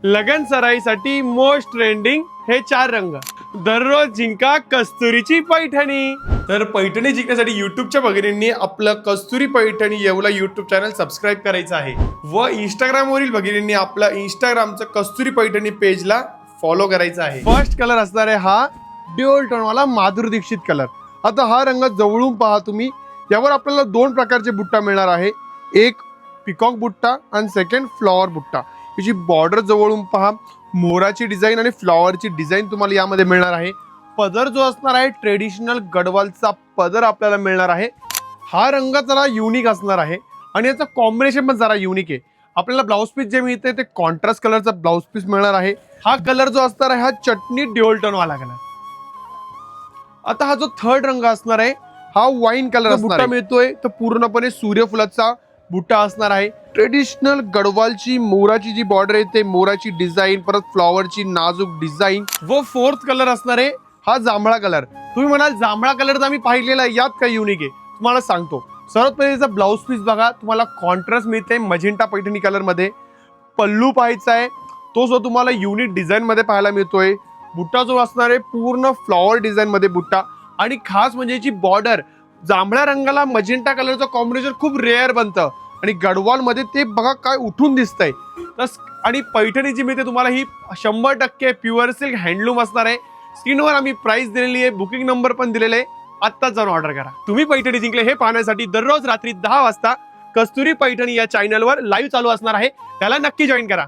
लगन सराईसाठी most trending हे 4 रंग। दररोज जिंका कस्तुरीची पैठणी। तर पैठणी जिंकण्यासाठी युट्यूबच्या भगिनींनी आपलं Kasturi Paithani Yeola YouTube channel subscribe करायचं आहे व इंस्टाग्राम वरील भगिनींनी आपलं इंस्टाग्रामचं कस्तुरी पैठणी पेजला फॉलो करायचं आहे। फर्स्ट कलर असणार आहे हा ड्युअल टोन वाला माधुरी दीक्षित कलर। आता हा रंग जवळून पहा तुम्ही, यावर आपल्याला 2 प्रकारचे बुट्टा मिळणार आहे, एक पिकॉक बुट्टा आणि सेकंड फ्लॉवर बुट्टा। याची बॉर्डर जवळून पहा, मोराची डिझाईन आणि फ्लॉवरची डिझाईन तुम्हाला यामध्ये मिळणार आहे। पदर जो असणार आहे ट्रेडिशनल गडवालचा पदर आपल्याला मिळणार आहे। हा रंग जरा युनिक असणार आहे आणि याचं कॉम्बिनेशन पण जरा युनिक आहे। आपल्याला ब्लाउज पीस जे मिळते ते कॉन्ट्रास्ट कलरचा ब्लाउज पीस मिळणार आहे। हा कलर जो असणार आहे हा चटणी ड्युअल टोन वाला कलर। आता हा जो थर्ड रंग असणार आहे हा वाईन कलर बुट्टा मिळतोय, तर पूर्णपणे सूर्यफुलाचा बुट्टा असणार आहे। ट्रेडिशनल गडवालची मोराची जी बॉर्डर आहे ते मोराची डिझाईन, परत फ्लॉवरची नाजूक डिझाईन व फोर्थ कलर असणार आहे हा जांभळा कलर। तुम्ही म्हणाल जांभळा कलर तर आम्ही पाहिलेला आहे, यात काय युनिक आहे तुम्हाला सांगतो। सर्वात पहिले याचा ब्लाउज पीस बघा, तुम्हाला कॉन्ट्रास्ट मिळते मजेंटा पैठणी कलर मध्ये। पल्लू पाहायचा आहे तो जो तुम्हाला युनिक डिझाईन मध्ये पाहायला मिळतोय। बुट्टा जो असणार आहे पूर्ण फ्लॉवर डिझाईन मध्ये बुट्टा, आणि खास म्हणजे याची बॉर्डर जांभळ्या रंगाला मजेंटा कलरचं कॉम्बिनेशन खूप रेअर बनतं आणि गडवाल मध्ये ते बघा काय उठून दिसतंय। आणि पैठणी जी मिळते तुम्हाला ही 100% प्युअर सिल्क हँडलूम असणार आहे। स्क्रीनवर आम्ही प्राइस दिलेली आहे, बुकिंग नंबर पण दिलेला आहे, आत्ताच जाऊन ऑर्डर करा। तुम्ही पैठणी जिंकले हे पाहण्यासाठी दररोज रात्री 10 वाजता कस्तुरी पैठणी या चॅनलवर लाईव्ह चालू असणार आहे, त्याला नक्की जॉईन करा।